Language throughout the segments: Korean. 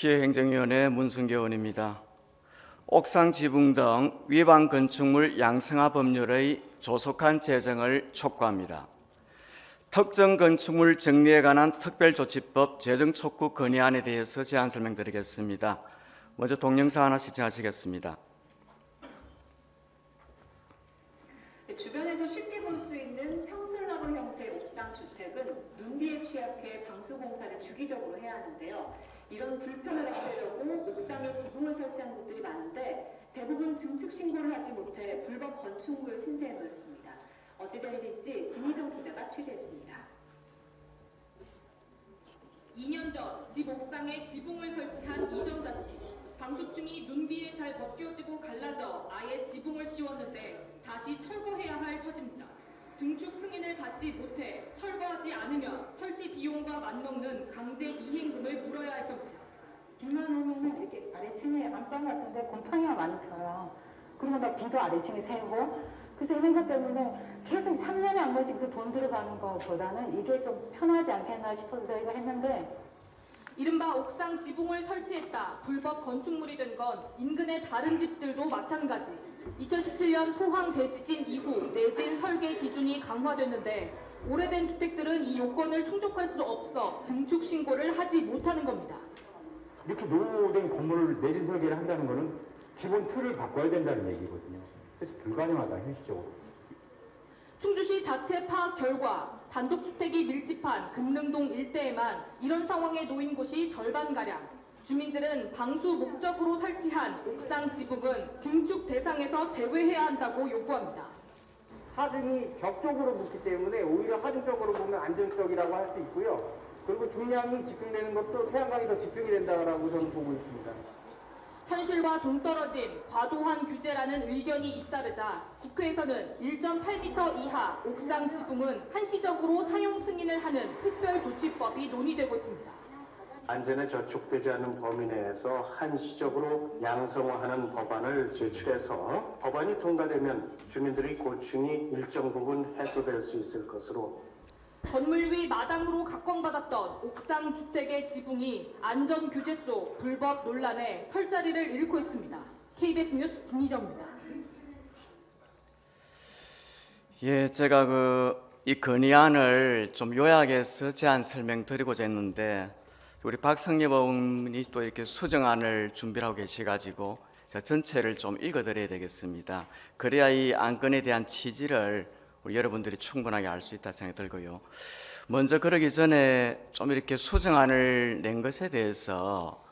기회행정위원회 문순교 의원입니다. 옥상 지붕 등 위반 건축물 양성화 법률의 조속한 제정을 촉구합니다. 특정 건축물 정리에 관한 특별조치법 제정 촉구 건의안에 대해서 제안 설명드리겠습니다. 먼저 동영상 하나 시청하시겠습니다. 주변에서 쉽게 볼 수 있는 평슬러브 형태의 옥상 주택은 눈비에 취약해 방수 공사를 주기적으로 해야 하는데요. 이런 불편을 없애려고 옥상에 지붕을 설치한 곳들이 많은데 대부분 증축 신고를 하지 못해 불법 건축물 신세에 놓였습니다. 어찌된 일인지 진희정 기자가 취재했습니다. 2년 전 집 옥상에 지붕을 설치한 이정자 씨. 방수층이 눈비에 잘 벗겨지고 갈라져 아예 지붕을 씌웠는데 다시 철거해야 할 처지입니다. 증축 승인을 받지 못해 철거하지 않으면 설치 비용과 맞먹는 강제 이행금을 물어야 했습니다. 비만 오면은 이렇게 아래층에 안방 같은데 곰팡이가 많이 펴요. 그리고 나 비도 아래층에 새고, 그래서 이런 것 때문에 계속 3년에 한 번씩 그 돈 들어가는 것보다는 이게 좀 편하지 않겠나 싶어서 저희가 했는데, 이른바 옥상 지붕을 설치했다 불법 건축물이 된 건 인근의 다른 집들도 마찬가지. 2017년 포항 대지진 이후 내진 설계 기준이 강화됐는데 오래된 주택들은 이 요건을 충족할 수 없어 증축 신고를 하지 못하는 겁니다. 이렇게 노후된 건물을 내진 설계를 한다는 것은 기본 틀을 바꿔야 된다는 얘기거든요. 그래서 불가능하다, 현실적으로. 충주시 자체 파악 결과 단독주택이 밀집한 금능동 일대에만 이런 상황에 놓인 곳이 절반가량. 주민들은 방수 목적으로 설치한 옥상 지붕은 증축 대상에서 제외해야 한다고 요구합니다. 하중이 벽쪽으로 붙기 때문에 오히려 하중적으로 보면 안정적이라고 할 수 있고요. 그리고 중량이 집중되는 것도 태양광이 더 집중이 된다고 저는 보고 있습니다. 현실과 동떨어진 과도한 규제라는 의견이 잇따르자 국회에서는 1.8m 이하 옥상 지붕은 한시적으로 사용 승인을 하는 특별조치법이 논의되고 있습니다. 안전에 저촉되지 않는 범위 내에서 한시적으로 양성화하는 법안을 제출해서 법안이 통과되면 주민들의 고충이 일정 부분 해소될 수 있을 것으로. 건물 위 마당으로 각광받았던 옥상 주택의 지붕이 안전규제 속 불법 논란에 설 자리를 잃고 있습니다. KBS 뉴스 진희정입니다. 제가 이 건의안을 좀 요약해서 제안 설명드리고자 했는데 우리 박성엽 의원이 또 이렇게 수정안을 준비하고 계셔가지고 제가 전체를 좀 읽어드려야 되겠습니다. 그래야 이 안건에 대한 취지를 우리 여러분들이 충분하게 알 수 있다 생각이 들고요. 먼저 그러기 전에 좀 이렇게 수정안을 낸 것에 대해서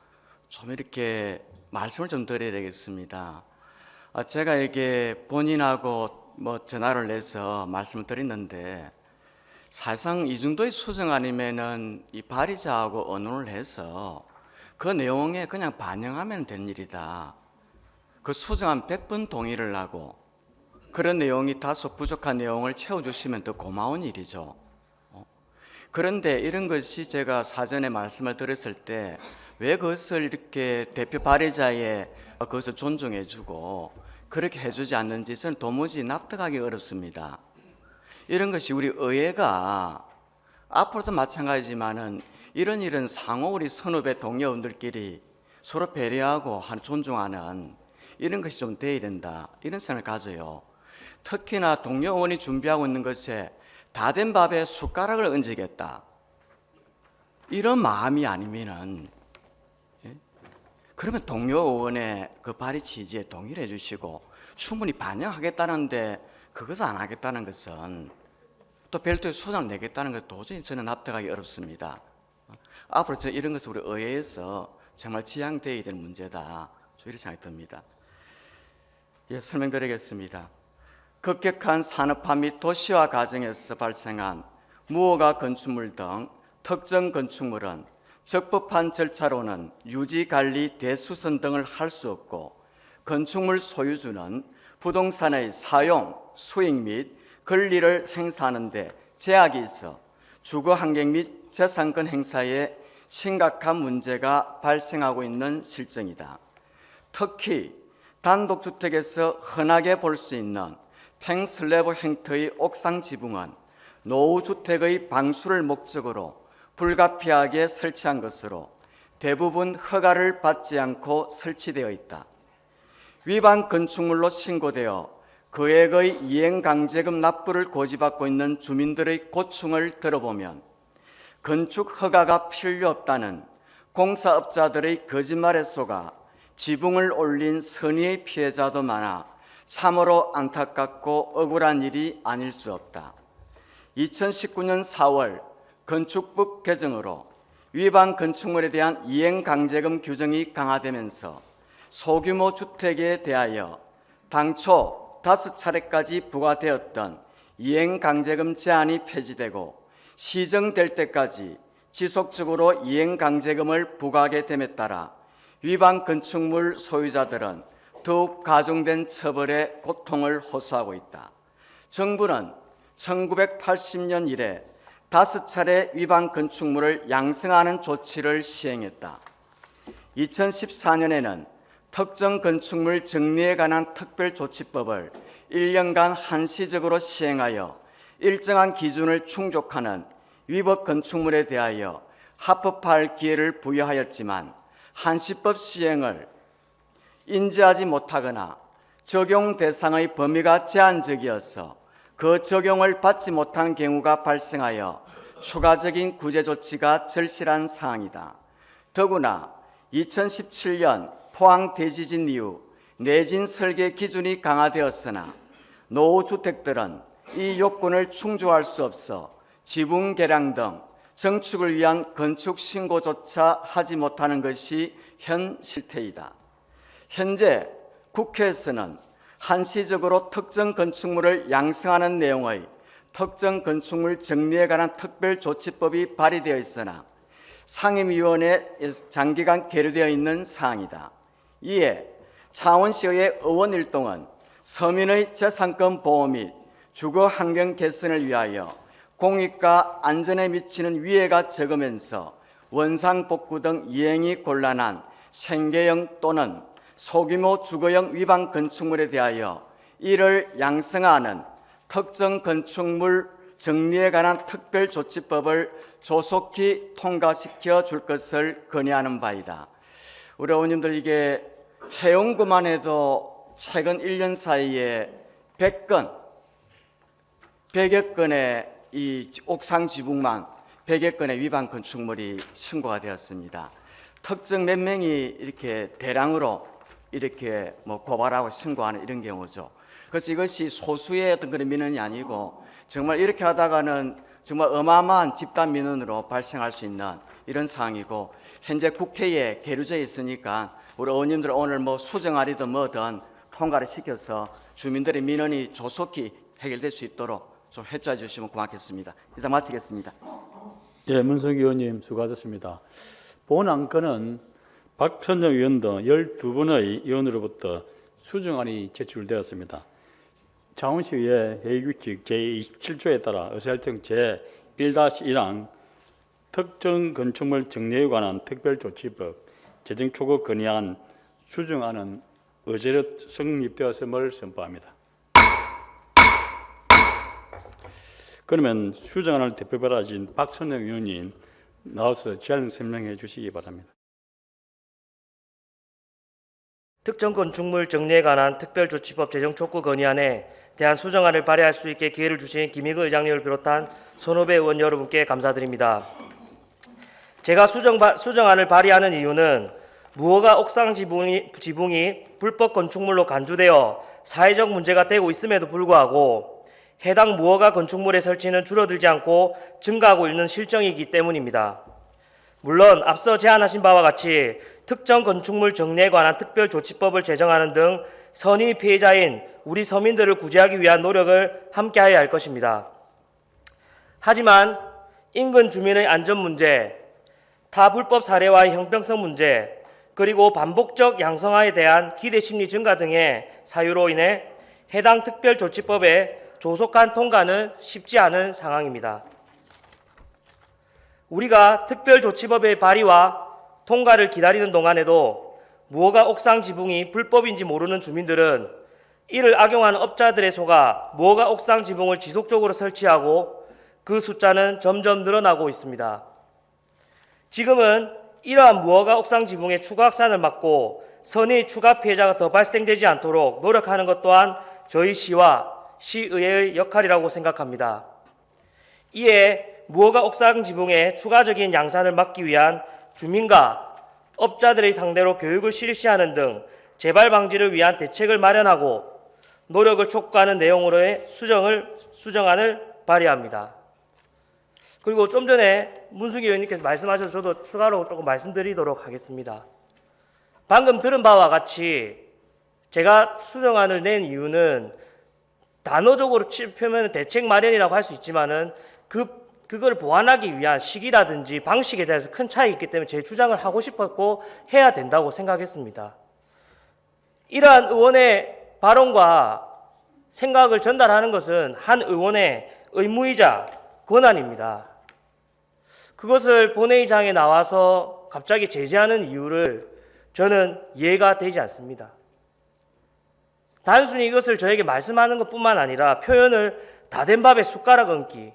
좀 이렇게 말씀을 좀 드려야 되겠습니다. 제가 이렇게 본인하고 전화를 내서 말씀을 드렸는데 사실상 이 정도의 수정안이면은 이 발의자하고 의논을 해서 그 내용에 그냥 반영하면 된 일이다. 그 수정안 100번 동의를 하고 그런 내용이 다소 부족한 내용을 채워주시면 더 고마운 일이죠. 그런데 이런 것이 제가 사전에 말씀을 드렸을 때 왜 그것을 이렇게 대표 발의자의 그것을 존중해주고 그렇게 해주지 않는지 저는 도무지 납득하기 어렵습니다. 이런 것이 우리 의회가 앞으로도 마찬가지지만은 이런 상호 우리 선후배 동료분들끼리 서로 배려하고 존중하는 이런 것이 좀 돼야 된다, 이런 생각을 가져요. 특히나 동료 의원이 준비하고 있는 것에 다 된 밥에 숟가락을 얹으겠다, 이런 마음이 아니면은 그러면 동료 의원의 그 발의 취지에 동의를 해주시고 충분히 반영하겠다는데 그것을 안 하겠다는 것은 또 별도의 수정을 내겠다는 것 도저히 저는 납득하기 어렵습니다. 앞으로 저 이런 것은 우리 의회에서 정말 지양되어야 될 문제다, 이렇게 생각이 듭니다. 설명드리겠습니다. 급격한 산업화 및 도시화 과정에서 발생한 무허가 건축물 등 특정 건축물은 적법한 절차로는 유지, 관리, 대수선 등을 할 수 없고 건축물 소유주는 부동산의 사용, 수익 및 권리를 행사하는 데 제약이 있어 주거 환경 및 재산권 행사에 심각한 문제가 발생하고 있는 실정이다. 특히 단독주택에서 흔하게 볼 수 있는 팽슬래브 형태의 옥상 지붕은 노후주택의 방수를 목적으로 불가피하게 설치한 것으로 대부분 허가를 받지 않고 설치되어 있다. 위반 건축물로 신고되어 거액의 이행강제금 납부를 고지받고 있는 주민들의 고충을 들어보면 건축 허가가 필요 없다는 공사업자들의 거짓말에 속아 지붕을 올린 선의의 피해자도 많아 참으로 안타깝고 억울한 일이 아닐 수 없다. 2019년 4월 건축법 개정으로 위반 건축물에 대한 이행강제금 규정이 강화되면서 소규모 주택에 대하여 당초 5차례까지 부과되었던 이행강제금 제한이 폐지되고 시정될 때까지 지속적으로 이행강제금을 부과하게 됨에 따라 위반 건축물 소유자들은 더욱 가중된 처벌에 고통을 호소하고 있다. 정부는 1980년 이래 5차례 위반 건축물을 양성하는 조치를 시행했다. 2014년에는 특정 건축물 정리에 관한 특별조치법을 1년간 한시적으로 시행하여 일정한 기준을 충족하는 위법 건축물에 대하여 합법화할 기회를 부여하였지만 한시법 시행을 인지하지 못하거나 적용 대상의 범위가 제한적이어서 그 적용을 받지 못한 경우가 발생하여 추가적인 구제 조치가 절실한 사항이다. 더구나 2017년 포항 대지진 이후 내진 설계 기준이 강화되었으나 노후주택들은 이 요건을 충족할 수 없어 지붕 개량 등 정축을 위한 건축 신고조차 하지 못하는 것이 현 실태이다. 현재 국회에서는 한시적으로 특정 건축물을 양성하는 내용의 특정 건축물 정리에 관한 특별조치법이 발의되어 있으나 상임위원회에 장기간 계류되어 있는 사항이다. 이에 창원시의 의원일동은 서민의 재산권 보호 및 주거 환경 개선을 위하여 공익과 안전에 미치는 위해가 적으면서 원상복구 등 이행이 곤란한 생계형 또는 소규모 주거용 위반 건축물에 대하여 이를 양성하는 특정 건축물 정리에 관한 특별조치법을 조속히 통과시켜 줄 것을 건의하는 바이다. 우리 의원님들, 이게 해운구만 해도 최근 1년 사이에 100여 건의 이 옥상 지붕만 100여 건의 위반 건축물이 신고가 되었습니다. 특정 몇 명이 이렇게 대량으로 이렇게 고발하고 신고하는 이런 경우죠. 그래서 이것이 소수의 어떤 그런 민원이 아니고 정말 이렇게 하다가는 정말 어마어마한 집단 민원으로 발생할 수 있는 이런 상황이고, 현재 국회에 계류되어 있으니까 우리 의원님들 오늘 수정안이든 뭐든 통과를 시켜서 주민들의 민원이 조속히 해결될 수 있도록 좀 협조해 주시면 고맙겠습니다. 이상 마치겠습니다. 예, 문성기 의원님 수고하셨습니다. 본 안건은 박선정 의원 등 12분의 의원으로부터 수정안이 제출되었습니다. 창원시의 회의규칙 제27조에 따라 의사일정 제1-1항 특정 건축물 정리에 관한 특별조치법 제정 초과 건의안 수정안은 의제로 성립되었음을 선포합니다. 그러면 수정안을 대표받으신 박선영 의원님 나와서 제안 설명해 주시기 바랍니다. 특정 건축물 정리에 관한 특별조치법 제정 촉구 건의안에 대한 수정안을 발의할 수 있게 기회를 주신 김희그 의장님을 비롯한 선후배 의원 여러분께 감사드립니다. 제가 수정안을 발의하는 이유는 무허가 옥상 지붕이 불법 건축물로 간주되어 사회적 문제가 되고 있음에도 불구하고 해당 무허가 건축물의 설치는 줄어들지 않고 증가하고 있는 실정이기 때문입니다. 물론 앞서 제안하신 바와 같이 특정 건축물 정리에 관한 특별조치법을 제정하는 등 선의 피해자인 우리 서민들을 구제하기 위한 노력을 함께해야 할 것입니다. 하지만 인근 주민의 안전 문제, 타 불법 사례와의 형평성 문제, 그리고 반복적 양성화에 대한 기대 심리 증가 등의 사유로 인해 해당 특별조치법의 조속한 통과는 쉽지 않은 상황입니다. 우리가 특별조치법의 발의와 통과를 기다리는 동안에도 무허가 옥상 지붕이 불법인지 모르는 주민들은 이를 악용하는 업자들에 속아 무허가 옥상 지붕을 지속적으로 설치하고 그 숫자는 점점 늘어나고 있습니다. 지금은 이러한 무허가 옥상 지붕의 추가 확산을 막고 선의 추가 피해자가 더 발생되지 않도록 노력하는 것 또한 저희 시와 시의회의 역할이라고 생각합니다. 이에 무허가 옥상 지붕의 추가적인 양산을 막기 위한 주민과 업자들의 상대로 교육을 실시하는 등 재발 방지를 위한 대책을 마련하고 노력을 촉구하는 내용으로의 수정안을 발의합니다. 그리고 좀 전에 문수기 의원님께서 말씀하셔서 저도 추가로 조금 말씀드리도록 하겠습니다. 방금 들은 바와 같이 제가 수정안을 낸 이유는 단어적으로 표현은 대책 마련이라고 할 수 있지만은 그걸 보완하기 위한 시기라든지 방식에 대해서 큰 차이가 있기 때문에 제 주장을 하고 싶었고 해야 된다고 생각했습니다. 이러한 의원의 발언과 생각을 전달하는 것은 한 의원의 의무이자 권한입니다. 그것을 본회의장에 나와서 갑자기 제지하는 이유를 저는 이해가 되지 않습니다. 단순히 이것을 저에게 말씀하는 것뿐만 아니라 표현을 다 된 밥에 숟가락 얹기,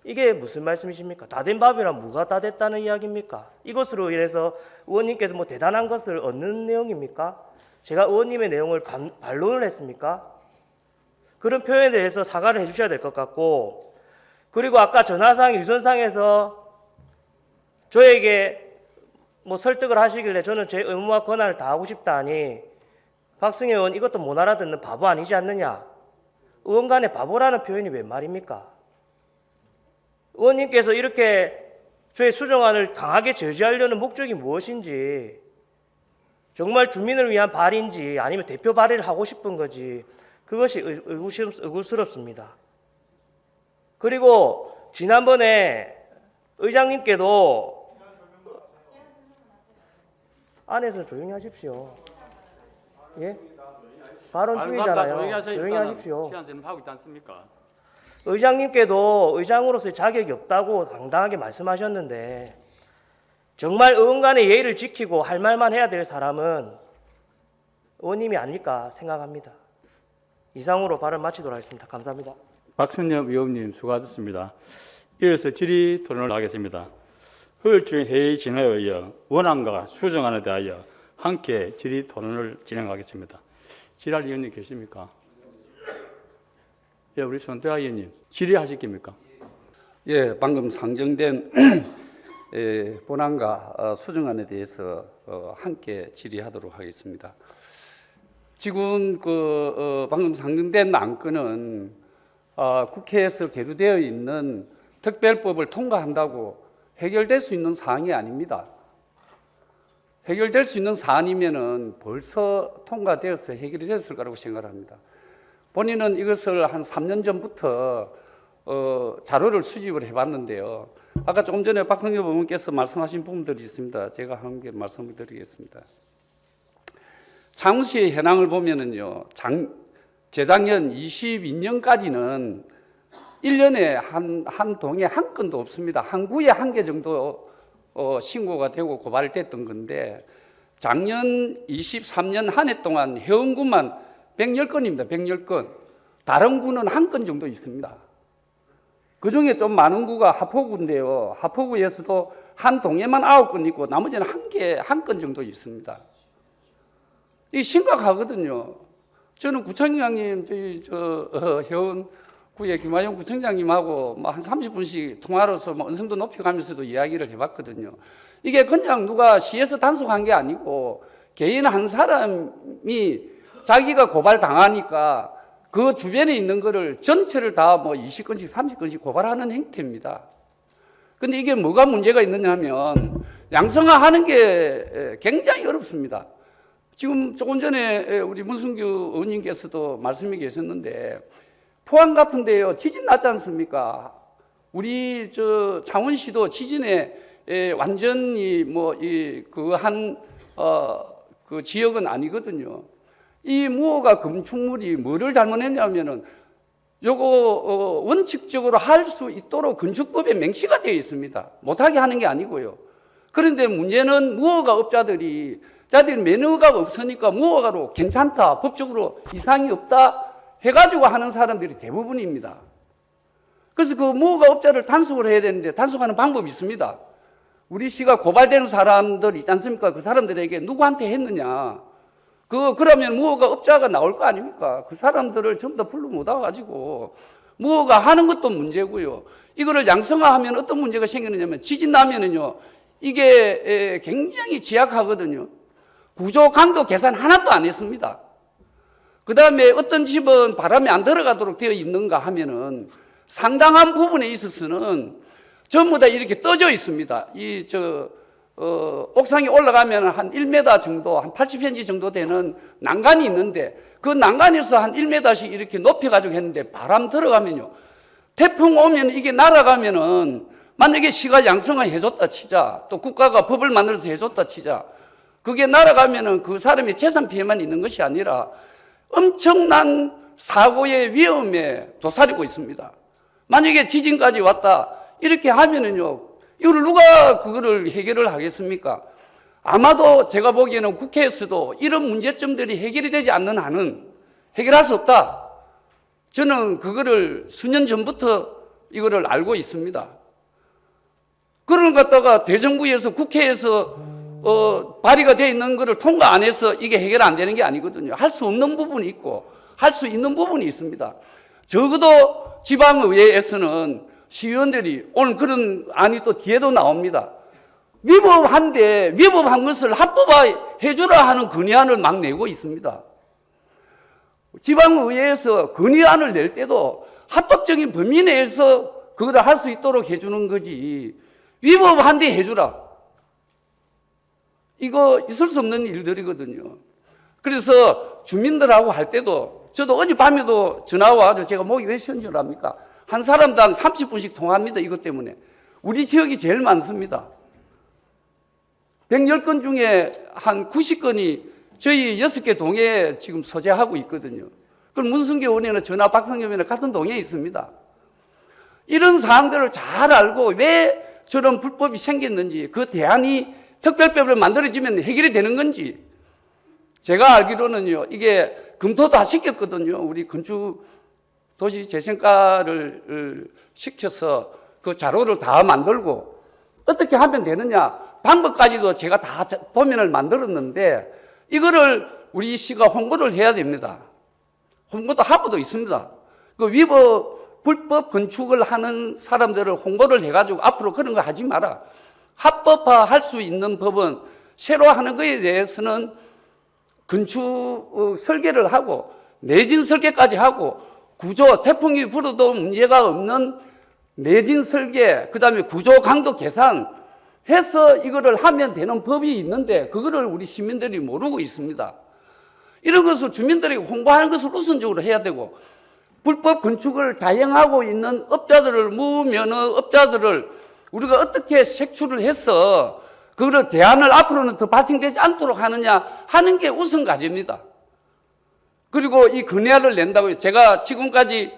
이게 무슨 말씀이십니까? 다 된 밥이란 뭐가 다 됐다는 이야기입니까? 이것으로 인해서 의원님께서 뭐 대단한 것을 얻는 내용입니까? 제가 의원님의 내용을 반론을 했습니까? 그런 표현에 대해서 사과를 해주셔야 될 것 같고, 그리고 아까 전화상 유선상에서 저에게 뭐 설득을 하시길래 저는 제 의무와 권한을 다하고 싶다 하니 박승혜 의원 이것도 못 알아듣는 바보 아니지 않느냐? 의원 간의 바보라는 표현이 웬 말입니까? 의원님께서 이렇게 저의 수정안을 강하게 저지하려는 목적이 무엇인지, 정말 주민을 위한 발의인지 아니면 대표 발의를 하고 싶은 거지, 그것이 의구스럽습니다. 그리고 지난번에 의장님께도 안에서 조용히 하십시오. 예? 발언 중이잖아요. 조용히 하십시오. 하고 있지 않습니까? 의장님께도 의장으로서의 자격이 없다고 당당하게 말씀하셨는데, 정말 의원 간의 예의를 지키고 할 말만 해야 될 사람은 의원님이 아닐까 생각합니다. 이상으로 발언 마치도록 하겠습니다. 감사합니다. 박선엽 의원님 수고하셨습니다. 이어서 질의 토론을 하겠습니다. 효율적인 회의 진행에 이어 원안과 수정안에 대하여 함께 질의 토론을 진행하겠습니다. 질의할 의원님 계십니까? 예, 우리 손태하 의원님 질의하시겠습니까? 예, 방금 상정된 본안과 수정안에 대해서 함께 질의하도록 하겠습니다. 지금 방금 상정된 안건은 국회에서 계류되어 있는 특별법을 통과한다고 해결될 수 있는 사항이 아닙니다. 해결될 수 있는 사안이면은 벌써 통과되어서 해결이 됐을 거라고 생각합니다. 본인은 이것을 한 3년 전부터 자료를 수집을 해봤는데요. 아까 조금 전에 박성엽 의원께서 말씀하신 부분들이 있습니다. 제가 한 개 말씀을 드리겠습니다. 창원시의 현황을 보면은요, 재작년 22년까지는 1년에 한 동에 한 건도 없습니다. 한 구에 한 개 정도 신고가 되고 고발됐던 건데, 작년 23년 한 해 동안 해운구만 110건입니다. 110건. 다른 구는 한 건 정도 있습니다. 그 중에 좀 많은 구가 하포구인데요. 하포구에서도 한 동에만 9건 있고 나머지는 한 건 정도 있습니다. 이게 심각하거든요. 저는 구청장님, 해운구의 김화영 구청장님하고 한 30분씩 통화로서 언성도 높여가면서도 이야기를 해봤거든요. 이게 그냥 누가 시에서 단속한 게 아니고 개인 한 사람이 자기가 고발당하니까 그 주변에 있는 거를 전체를 다 20건씩 30건씩 고발하는 행태입니다. 근데 이게 뭐가 문제가 있느냐 하면 양성화하는 게 굉장히 어렵습니다. 지금 조금 전에 우리 문승규 의원님께서도 말씀이 계셨는데, 포항 같은 데요, 지진 났지 않습니까? 우리 창원시도 지진에 완전히 그 지역은 아니거든요. 이 무허가 건축물이 뭐를 잘못했냐면은 요거 원칙적으로 할 수 있도록 건축법에 명시가 되어 있습니다. 못하게 하는 게 아니고요. 그런데 문제는 무허가 업자들이 자기들 매너가 없으니까 무허가로 괜찮다, 법적으로 이상이 없다 해가지고 하는 사람들이 대부분입니다. 그래서 그 무허가 업자를 단속을 해야 되는데 단속하는 방법이 있습니다. 우리 시가 고발된 사람들 있지 않습니까? 그 사람들에게 누구한테 했느냐? 그러면 무허가 업자가 나올 거 아닙니까? 그 사람들을 전부 다 불러 모아가지고 무허가 하는 것도 문제고요. 이거를 양성화하면 어떤 문제가 생기느냐면 지진 나면은요, 이게 굉장히 취약하거든요. 구조 강도 계산 하나도 안 했습니다. 그 다음에 어떤 집은 바람이 안 들어가도록 되어 있는가 하면은 상당한 부분에 있어서는 전부 다 이렇게 떠져 있습니다. 옥상에 올라가면 한 1m 정도, 한 80cm 정도 되는 난간이 있는데 그 난간에서 한 1m씩 이렇게 높여가지고 했는데 바람 들어가면요. 태풍 오면 이게 날아가면은 만약에 시가 양성화 해줬다 치자, 또 국가가 법을 만들어서 해줬다 치자, 그게 날아가면은 그 사람의 재산 피해만 있는 것이 아니라 엄청난 사고의 위험에 도사리고 있습니다. 만약에 지진까지 왔다 이렇게 하면은요, 이걸 누가 그거를 해결을 하겠습니까? 아마도 제가 보기에는 국회에서도 이런 문제점들이 해결이 되지 않는 한은 해결할 수 없다. 저는 그거를 수년 전부터 이거를 알고 있습니다. 그걸 갖다가 대정부에서 국회에서 발의가 되어 있는 것을 통과 안 해서 이게 해결 안 되는 게 아니거든요. 할 수 없는 부분이 있고 할 수 있는 부분이 있습니다. 적어도 지방의회에서는 시의원들이 오늘 그런 안이 또 뒤에도 나옵니다. 위법한데 위법한 것을 합법화해 주라 하는 건의안을 막 내고 있습니다. 지방의회에서 건의안을 낼 때도 합법적인 범위 내에서 그거를 할 수 있도록 해주는 거지 위법한데 해주라. 이거 있을 수 없는 일들이거든요. 그래서 주민들하고 할 때도 저도 어젯밤에도 전화 와가지고 제가 목이 왜 쉬는 줄 압니까? 한 사람당 30분씩 통화합니다. 이것 때문에. 우리 지역이 제일 많습니다. 110건 중에 한 90건이 저희 6개 동에 지금 소재하고 있거든요. 그럼 문승기 의원이나 전화 박성엽 의원이나 같은 동에 있습니다. 이런 사항들을 잘 알고 왜 저런 불법이 생겼는지, 그 대안이 특별법을 만들어지면 해결이 되는 건지, 제가 알기로는요, 이게 검토 다 시켰거든요. 우리 건축도시재생과를 시켜서 그 자료를 다 만들고 어떻게 하면 되느냐 방법까지도 제가 다 도면을 만들었는데 이거를 우리 시가 홍보를 해야 됩니다. 홍보도 하고도 있습니다. 그 불법 건축을 하는 사람들을 홍보를 해가지고 앞으로 그런 거 하지 마라. 합법화 할 수 있는 법은 새로 하는 거에 대해서는 건축 설계를 하고 내진 설계까지 하고 구조, 태풍이 불어도 문제가 없는 내진 설계, 그 다음에 구조 강도 계산 해서 이거를 하면 되는 법이 있는데 그거를 우리 시민들이 모르고 있습니다. 이런 것을 주민들에게 홍보하는 것을 우선적으로 해야 되고 불법 건축을 자행하고 있는 업자들을, 무면허 업자들을 우리가 어떻게 색출을 해서 그거를 대안을 앞으로는 더 발생되지 않도록 하느냐 하는 게 우선 과제입니다. 그리고 이 건의안을 낸다고요. 제가 지금까지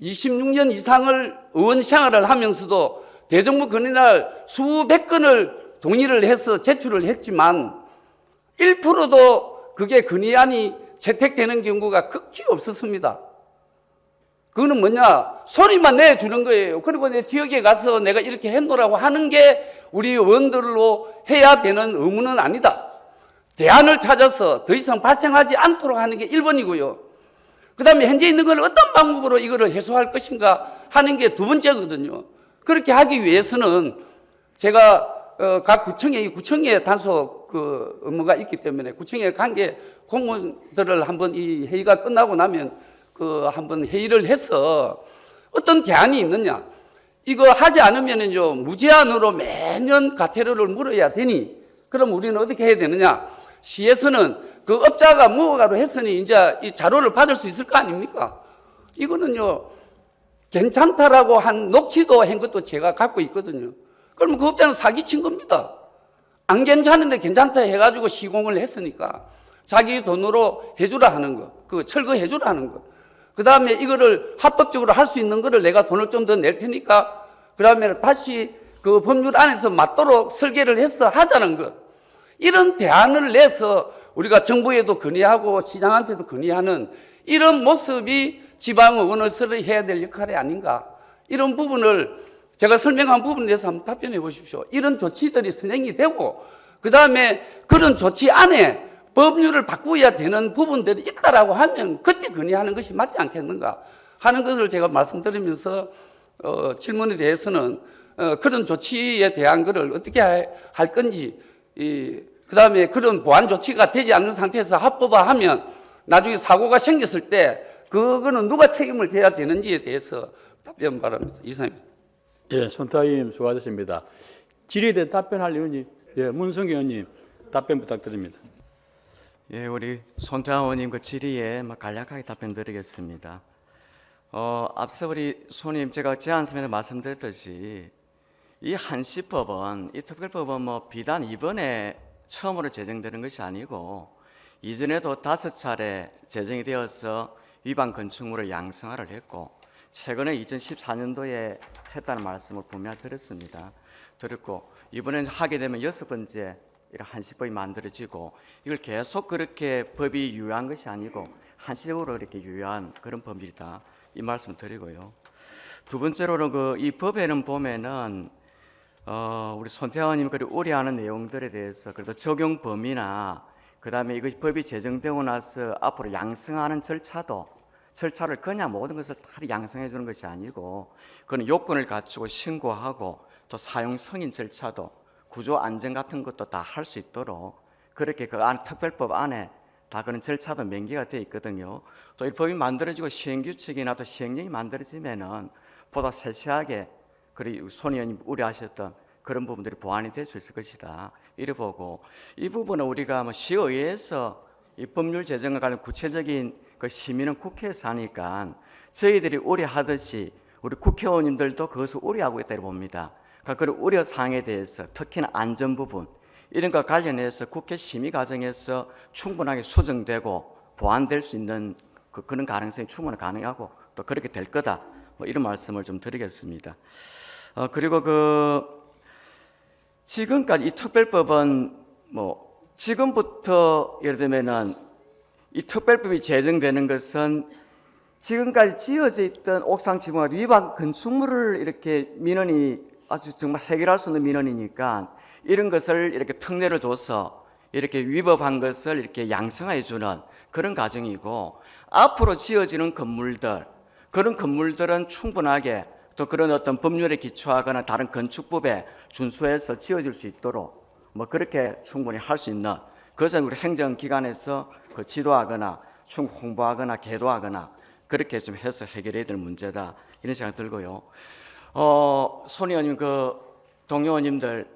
26년 이상을 의원 생활을 하면서도 대정부 건의날 수백 건을 동의를 해서 제출을 했지만 1%도 그게 건의안이 채택되는 경우가 극히 없었습니다. 그거는 뭐냐? 소리만 내주는 거예요. 그리고 내 지역에 가서 내가 이렇게 해놓으라고 하는 게 우리 의원들로 해야 되는 의무는 아니다. 대안을 찾아서 더 이상 발생하지 않도록 하는 게 1번이고요. 그 다음에 현재 있는 걸 어떤 방법으로 이거를 해소할 것인가 하는 게 2번째거든요. 그렇게 하기 위해서는 제가 각 구청에 단속 업무가 있기 때문에 구청에 관계 공무원들을 한번 이 회의가 끝나고 나면 한번 회의를 해서 어떤 대안이 있느냐. 이거 하지 않으면은요, 무제한으로 매년 과태료를 물어야 되니, 그럼 우리는 어떻게 해야 되느냐. 시에서는 그 업자가 무허가로 했으니 이제 이 자료를 받을 수 있을 거 아닙니까? 이거는요, 괜찮다라고 한 녹취도 한 것도 제가 갖고 있거든요. 그러면 그 업자는 사기친 겁니다. 안 괜찮은데 괜찮다 해가지고 시공을 했으니까 자기 돈으로 해주라 하는 거, 그 철거해주라 하는 거. 그 다음에 이거를 합법적으로 할 수 있는 거를 내가 돈을 좀 더 낼 테니까 그 다음에 다시 그 법률 안에서 맞도록 설계를 해서 하자는 것. 이런 대안을 내서 우리가 정부에도 건의하고 시장한테도 건의하는 이런 모습이 지방의원으로서 해야 될 역할이 아닌가. 이런 부분을 제가 설명한 부분에 대해서 한번 답변해 보십시오. 이런 조치들이 선행이 되고 그 다음에 그런 조치 안에 법률을 바꾸어야 되는 부분들이 있다라고 하면 그때 건의하는 것이 맞지 않겠는가 하는 것을 제가 말씀드리면서 질문에 대해서는 그런 조치에 대한 것을 어떻게 할 건지 그 다음에 그런 보완 조치가 되지 않는 상태에서 합법화하면 나중에 사고가 생겼을 때 그거는 누가 책임을 져야 되는지에 대해서 답변 바랍니다. 이상입니다. 예, 손태환 의원님 수고하셨습니다. 질의에 대해 답변할 의원님, 예, 문성기 의원님 답변 부탁드립니다. 예, 우리 손태환 의원님 그 질의에 간략하게 답변드리겠습니다. 앞서 우리 손님 제가 제안서에서 말씀드렸듯이 이 한시법은 이 특별법은 비단 이번에 처음으로 제정되는 것이 아니고 이전에도 5차례 제정이 되어서 위반 건축물을 양성화를 했고 최근에 2014년도에 했다는 말씀을 분명히 드렸고 이번에 하게 되면 6번째 이런 한시법이 만들어지고 이걸 계속 그렇게 법이 유효한 것이 아니고 한시적으로 이렇게 유효한 그런 법이다 이 말씀 드리고요. 두 번째로는 이 법에는 보면은 우리 손태환 의원님 그리고 우려하는 내용들에 대해서 그래도 적용 범위나 그다음에 이것이 법이 제정되고 나서 앞으로 양성하는 절차를 그냥 모든 것을 다 양성해 주는 것이 아니고 그건 요건을 갖추고 신고하고 또 사용 승인 절차도 구조 안전 같은 것도 다 할 수 있도록 그렇게 그 특별법 안에 다 그런 절차도 명기가 되어 있거든요. 또 이 법이 만들어지고 시행규칙이나 또 시행령이 만들어지면은 보다 세세하게 그리고 손 의원님 우려하셨던 그런 부분들이 보완이 될 수 있을 것이다. 이래 보고 이 부분은 우리가 시의회에서 이 법률 제정과 관련 구체적인 그 심의는 국회에서 하니까 저희들이 우려하듯이 우리 국회의원님들도 그것을 우려하고 있다고 봅니다. 그러니까 그런 우려 사항에 대해서 특히나 안전 부분 이런 것 관련해서 국회 심의 과정에서 충분하게 수정되고 보완될 수 있는 그런 가능성이 충분히 가능하고 또 그렇게 될 거다. 이런 말씀을 좀 드리겠습니다. 그리고 지금까지 이 특별법은 지금부터 예를 들면은 이 특별법이 제정되는 것은 지금까지 지어져 있던 옥상 지붕과 위반 건축물을 이렇게 민원이 아주 정말 해결할 수 있는 민원이니까 이런 것을 이렇게 특례를 둬서 이렇게 위법한 것을 이렇게 양성해 주는 그런 과정이고 앞으로 지어지는 건물들 그런 건물들은 충분하게 또 그런 어떤 법률에 기초하거나 다른 건축법에 준수해서 지어질 수 있도록 그렇게 충분히 할 수 있는 그것은 우리 행정기관에서 지도하거나 충분히 홍보하거나 계도하거나 그렇게 좀 해서 해결해야 될 문제다 이런 생각 들고요. 손 의원님 동료 의원님들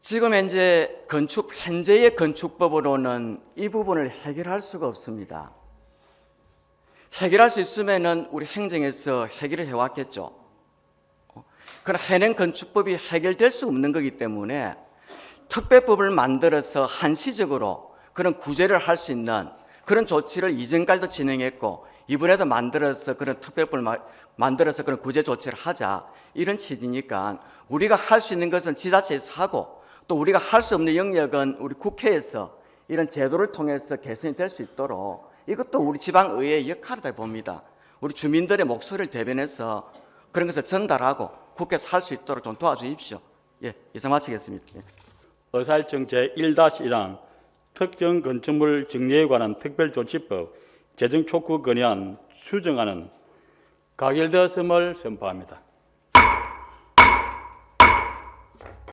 지금 현재의 건축법으로는 이 부분을 해결할 수가 없습니다. 해결할 수 있으면은 우리 행정에서 해결을 해왔겠죠. 그러나 현행 건축법이 해결될 수 없는 거기 때문에 특별법을 만들어서 한시적으로 그런 구제를 할 수 있는 그런 조치를 이전까지도 진행했고 이번에도 만들어서 그런 특별법을 만들어서 그런 구제 조치를 하자 이런 취지니까 우리가 할 수 있는 것은 지자체에서 하고 또 우리가 할 수 없는 영역은 우리 국회에서 이런 제도를 통해서 개선이 될 수 있도록 이것도 우리 지방의회의 역할이다 봅니다. 우리 주민들의 목소리를 대변해서 그런 것을 전달하고 국회에서 할 수 있도록 좀 도와주십시오. 예, 이상 마치겠습니다. 예. 의사일정 제1-1항 특정 건축물 정리에 관한 특별조치법 제정 촉구 건의안 수정안은 가결되었음을 선포합니다.